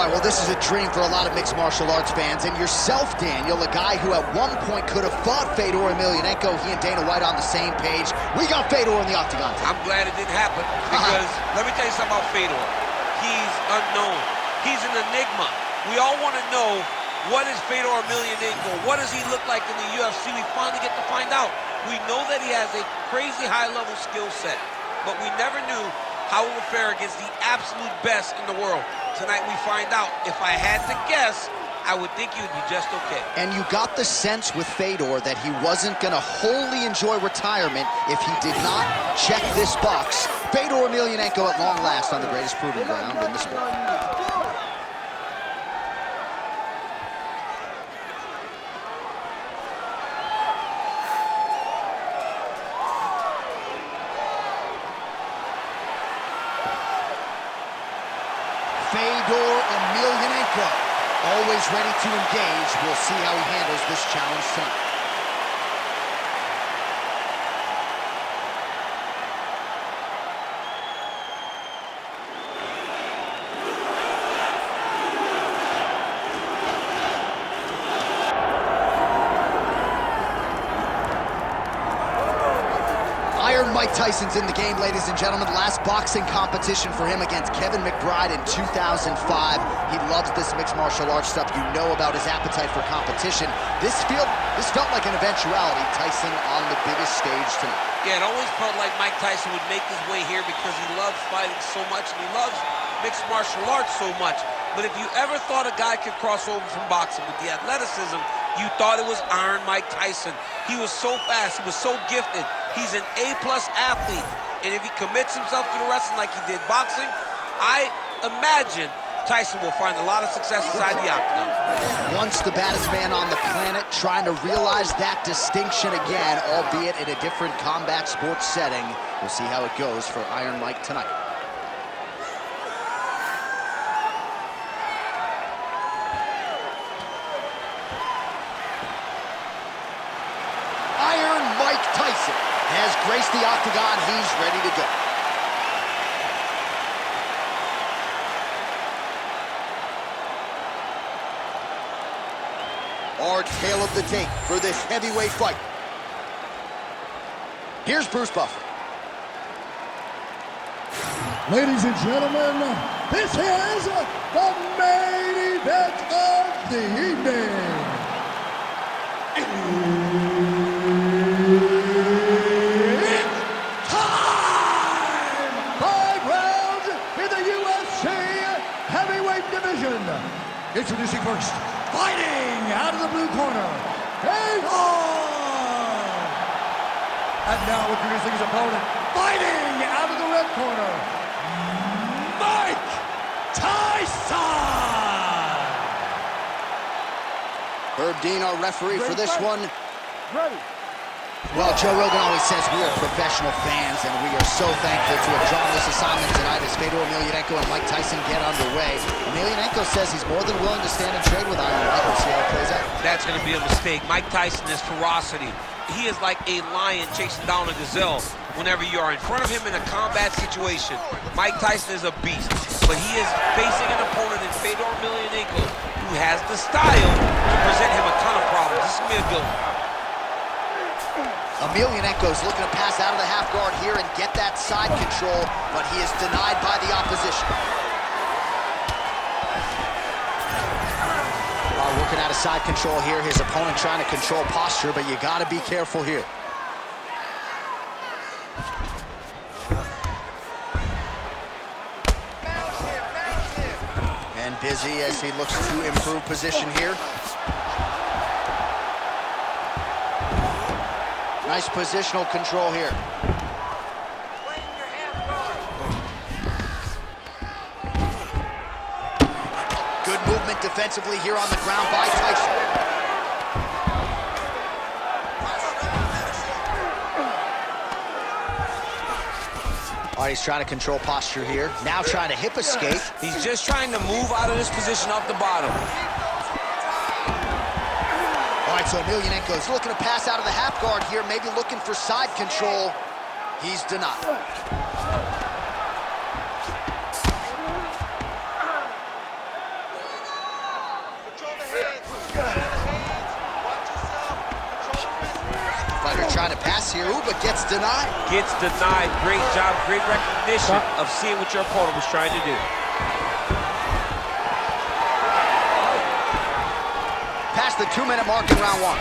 All right, well, this is a dream for a lot of mixed martial arts fans. And yourself, Daniel, a guy who at one point could have fought Fedor Emelianenko. He and Dana White on the same page. We got Fedor in the octagon today. I'm glad it didn't happen because let me tell you something about Fedor. He's unknown. He's an enigma. We all want to know, what is Fedor Emelianenko? What does he look like in the UFC? We finally get to find out. We know that he has a crazy high-level skill set, but we never knew how it would fare against the absolute best in the world. Tonight we find out. If I had to guess, I would think he would be just okay. And you got the sense with Fedor that he wasn't going to wholly enjoy retirement if he did not check this box. Fedor Emelianenko at long last on the greatest proving ground in the sport. Fedor Emelianenko, always ready to engage. We'll see how he handles this challenge tonight. Mike Tyson's in the game, ladies and gentlemen. Last boxing competition for him against Kevin McBride in 2005. He loves this mixed martial arts stuff. You know about his appetite for competition. This felt like an eventuality. Tyson on the biggest stage tonight. Yeah, it always felt like Mike Tyson would make his way here because he loves fighting so much and he loves mixed martial arts so much. But if you ever thought a guy could cross over from boxing with the athleticism, you thought it was Iron Mike Tyson. He was so fast, he was so gifted. He's an A-plus athlete. And if he commits himself to the wrestling like he did boxing, I imagine Tyson will find a lot of success inside the octagon. Once the baddest man on the planet, trying to realize that distinction again, albeit in a different combat sports setting. We'll see how it goes for Iron Mike tonight. Iron Mike Tyson has graced the octagon. He's ready to go. Our tale of the tape for this heavyweight fight. Here's Bruce Buffer. Ladies and gentlemen, this is the main event of the evening. It's time! 5 rounds in the UFC heavyweight division. Introducing first, fighting out of the blue corner, Fedor! And now introducing his opponent, fighting out of the red corner, Mike Tyson! Herb Dean, our referee for this one. Ready. Well, Joe Rogan always says we are professional fans, and we are so thankful to have drawn this assignment tonight as Fedor Emelianenko and Mike Tyson get underway. Emelianenko says he's more than willing to stand and trade with Iron Mike. We'll see how it plays out. That's going to be a mistake. Mike Tyson is ferocity. He is like a lion chasing down a gazelle whenever you are in front of him in a combat situation. Mike Tyson is a beast, but he is facing an opponent in Fedor Emelianenko who has the style to present him a ton of problems. This is going to be a good one. Emelianenko's looking to pass out of the half guard here and get that side control, but he is denied by the opposition. Working out of side control here. His opponent trying to control posture, but you got to be careful here. And busy as he looks to improve position here. Nice positional control here. Good movement defensively here on the ground by Tyson. All right, he's trying to control posture here. Now trying to hip escape. He's just trying to move out of this position off the bottom. All right, so Emelianenko's looking to pass out of the half guard here, maybe looking for side control. He's denied. trying to pass here, ooh, but gets denied. Gets denied. Great job, great recognition of seeing what your opponent was trying to do. Past the 2-minute mark in round 1.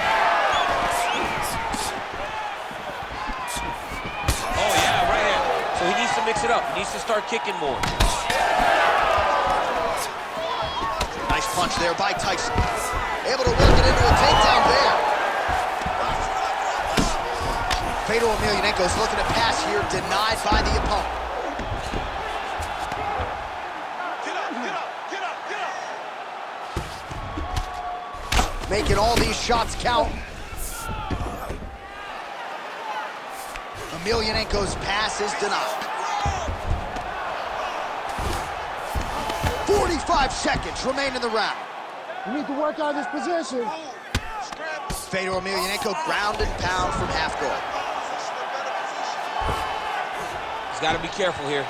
Oh, yeah, right here. So he needs to mix it up. He needs to start kicking more. Nice punch there by Tyson. Able to work it into a takedown there. Fedor Emelianenko is looking to pass here, denied by the opponent. Making all these shots count. Emelianenko's pass is denied. 45 seconds remain in the round. You need to work on this position. Fedor Emelianenko ground and pound from half guard. He's got to be careful here.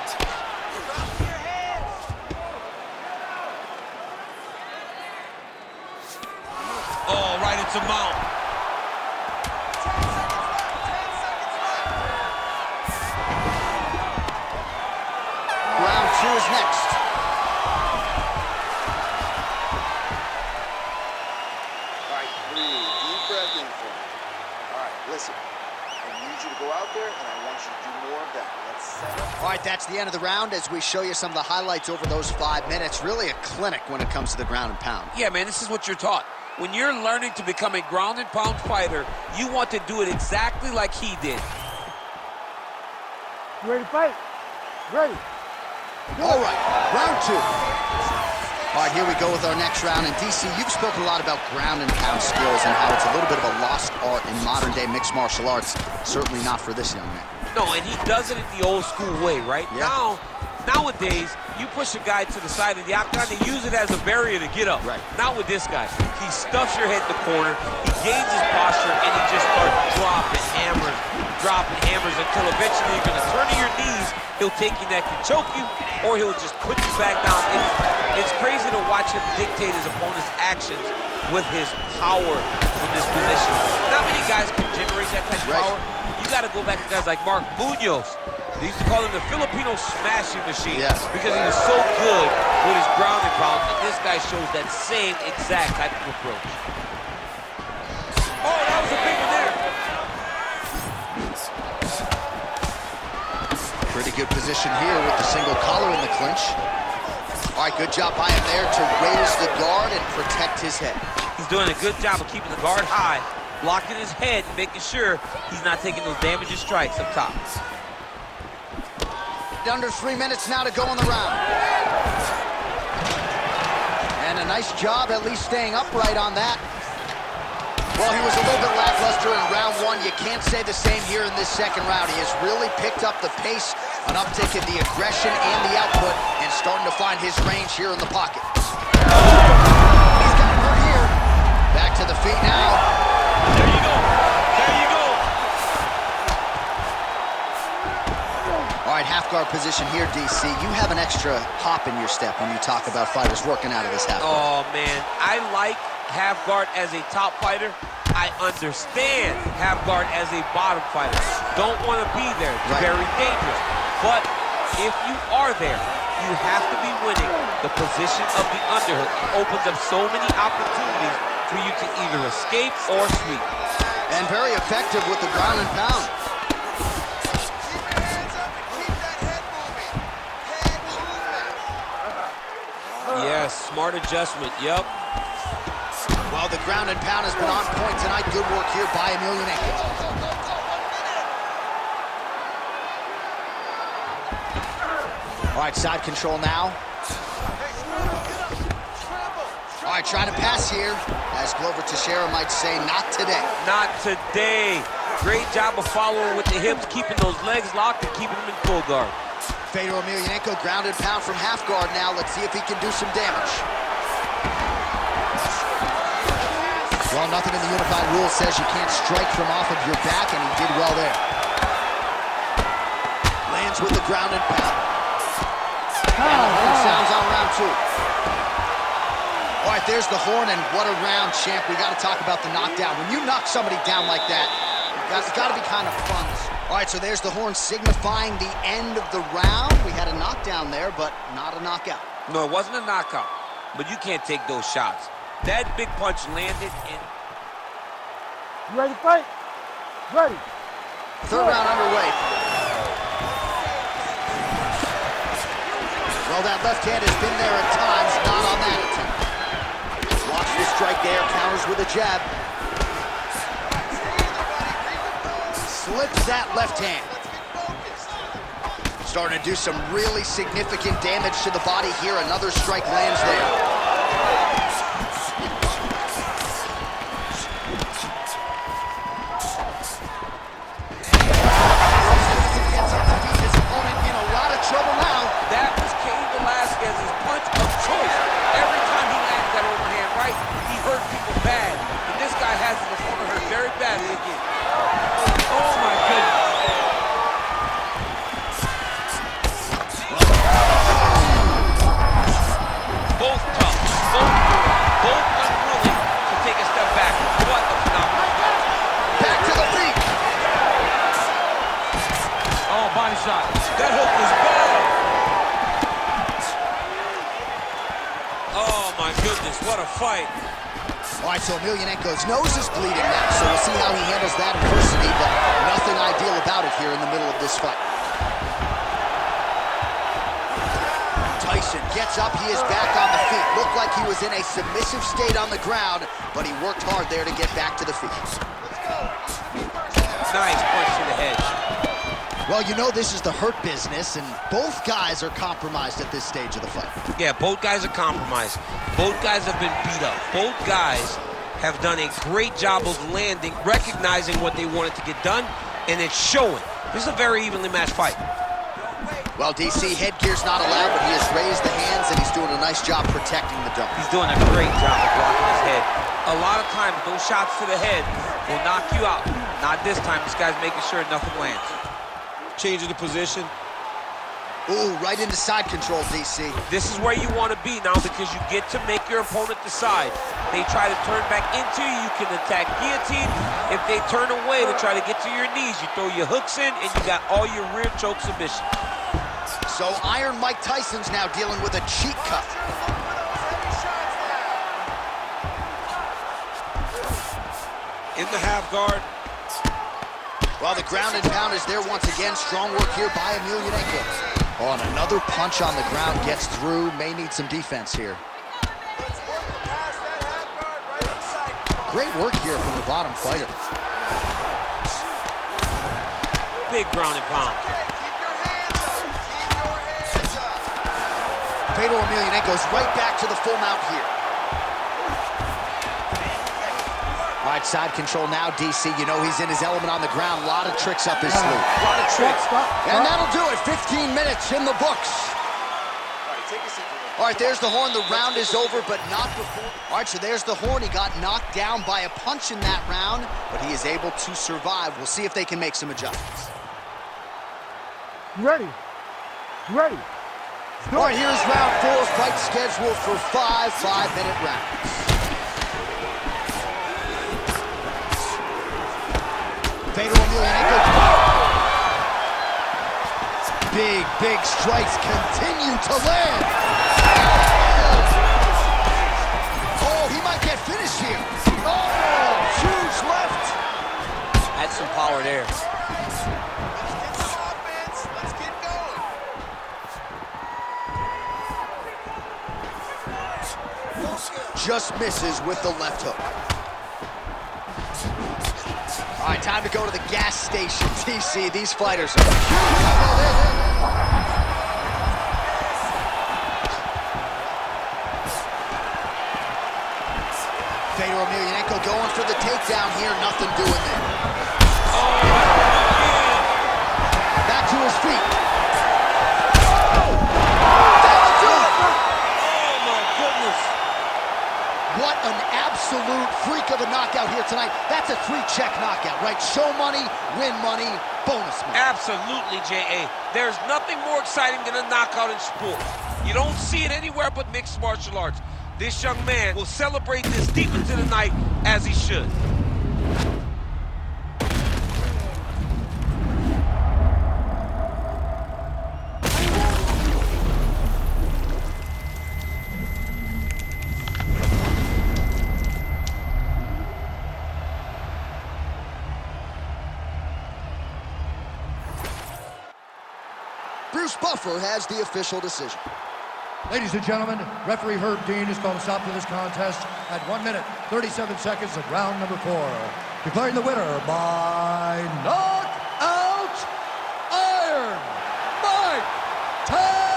Oh, right into mount. Round 2 is next. All right, breathe. Deep breath in for me. All right, listen. I need you to go out there, and I want you to do more of that. Let's set up. All right, that's the end of the round as we show you some of the highlights over those 5 minutes. Really a clinic when it comes to the ground and pound. Yeah, man, this is what you're taught. When you're learning to become a ground and pound fighter, you want to do it exactly like he did. You ready to fight? Ready. All right, round 2. All right, here we go with our next round. And DC, you've spoken a lot about ground and pound skills and how it's a little bit of a lost art in modern day mixed martial arts. Certainly not for this young man. No, and he does it in the old school way, right? Yeah. Nowadays, you push a guy to the side of the octagon, they use it as a barrier to get up. Right. Not with this guy. He stuffs your head in the corner, he gains his posture, and he just starts dropping hammers until eventually you're going to turn to your knees. He'll take your neck and choke you, or he'll just put you back down. It's crazy to watch him dictate his opponent's actions with his power in this position. Not many guys can generate that type of power. You got to go back to guys like Mark Munoz. They used to call him the Filipino smashing machine because he was so good with his ground and pound, and this guy shows that same exact type of approach. Oh, that was a big one there. Pretty good position here with the single collar in the clinch. All right, good job by him there to raise the guard and protect his head. He's doing a good job of keeping the guard high, blocking his head, and making sure he's not taking those damaging strikes up top. Under 3 minutes now to go in the round. And a nice job at least staying upright on that. Well, he was a little bit lackluster in round 1. You can't say the same here in this second round. He has really picked up the pace, an uptick in the aggression and the output, and starting to find his range here in the pocket. He's got hurt here. Back to the feet now. There you go. There you go. All right, half guard position here, DC. You have an extra hop in your step when you talk about fighters working out of this half guard. Oh, man. I like half guard as a top fighter. I understand half guard as a bottom fighter. Don't want to be there. It's very dangerous. But if you are there, you have to be winning the position of the underhook. It opens up so many opportunities for you to either escape or sweep. And very effective with the ground and pound. Yes, smart adjustment, yep. Well, the ground and pound has been on point tonight. Good work here by Emelianenko. All right, side control now. All right, trying to pass here. As Glover Teixeira might say, not today. Not today. Great job of following with the hips, keeping those legs locked and keeping them in full guard. Fedor Emelianenko ground and pound from half guard now. Let's see if he can do some damage. Well, nothing in the unified rules says you can't strike from off of your back, and he did well there. Lands with the ground and pound. And the horn sounds on round 2. All right, there's the horn, and what a round, champ. We got to talk about the knockdown. When you knock somebody down like that, you It's got to be kind of fun. All right, so there's the horn signifying the end of the round. We had a knockdown there, but not a knockout. No, it wasn't a knockout, but you can't take those shots. That big punch landed in... You ready to fight? Ready. Third round underway. Well, that left hand has been there at times, not on that attempt. Watch the strike there, counters with a jab. Slips that left hand. Starting to do some really significant damage to the body here. Another strike lands there. Trouble now. That was Cain Velasquez's punch of choice. Every time he landed that overhand right, he hurt people bad. And this guy has his opponent hurt very badly again. Oh my goodness. Both tough, both unwilling to take a step back. What a phenomenal. Back to the feet. Oh, body shot. That hook was bad. Oh my goodness, what a fight. All right, so Emelianenko's nose is bleeding now, so we'll see how he handles that adversity, but nothing ideal about it here in the middle of this fight. Tyson gets up, he is back on the feet. Looked like he was in a submissive state on the ground, but he worked hard there to get back to the feet. Nice punch to the head. Well, you know this is the hurt business, and both guys are compromised at this stage of the fight. Yeah, both guys are compromised. Both guys have been beat up. Both guys have done a great job of landing, recognizing what they wanted to get done, and it's showing. This is a very evenly matched fight. Well, DC, headgear's not allowed, but he has raised the hands, and he's doing a nice job protecting the dome. He's doing a great job of blocking his head. A lot of times, those shots to the head will knock you out. Not this time. This guy's making sure nothing lands. Changing the position. Ooh, right into side control, DC. This is where you want to be now because you get to make your opponent decide. They try to turn back into you, you can attack guillotine. If they turn away to try to get to your knees, you throw your hooks in and you got all your rear choke submission. So Iron Mike Tyson's now dealing with a cheek cut. In the half guard. Well, the ground and pound is there once again. Strong work here by Emelianenko. Oh, and another punch on the ground gets through. May need some defense here. Great work here from the bottom fighter. Big ground and pound. Fedor Emelianenko's right back to the full mount here. All right, side control now, DC. You know he's in his element on the ground. A lot of tricks up his sleeve. A lot of tricks. And that'll do it. 15 minutes in the books. All right, there's the horn. The round is over, but not before. All right, so there's the horn. He got knocked down by a punch in that round, but he is able to survive. We'll see if they can make some adjustments. You ready? You ready? All right, here's round 4. Fight scheduled for 5 5-minute rounds. Fedor Emelianenko. Big strikes continue to land. Oh, he might get finished here. Oh, huge left. Had some power there. Let's get going. Just misses with the left hook. All right, time to go to the gas station, TC. These fighters are Fedor Emelianenko going for the takedown here. Nothing doing there. Oh, back to his feet. that'll do it. Oh, my goodness. What an absolute freak of a knockout here tonight. That's a 3-check knockout, right? Show money, win money, bonus money. Absolutely, J.A. There's nothing more exciting than a knockout in sports. You don't see it anywhere but mixed martial arts. This young man will celebrate this deep into the night as he should. Bruce Buffer has the official decision. Ladies and gentlemen, referee Herb Dean has called a stop to this contest at 1 minute, 37 seconds of round number 4. Declaring the winner by knockout, Iron Mike Tyson!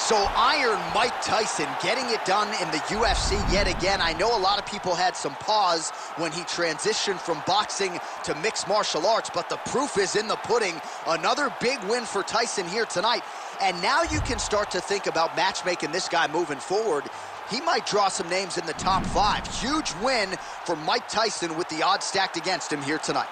So Iron Mike Tyson getting it done in the UFC yet again. I know a lot of people had some pause when he transitioned from boxing to mixed martial arts, but the proof is in the pudding. Another big win for Tyson here tonight. And now you can start to think about matchmaking this guy moving forward. He might draw some names in the top 5. Huge win for Mike Tyson with the odds stacked against him here tonight.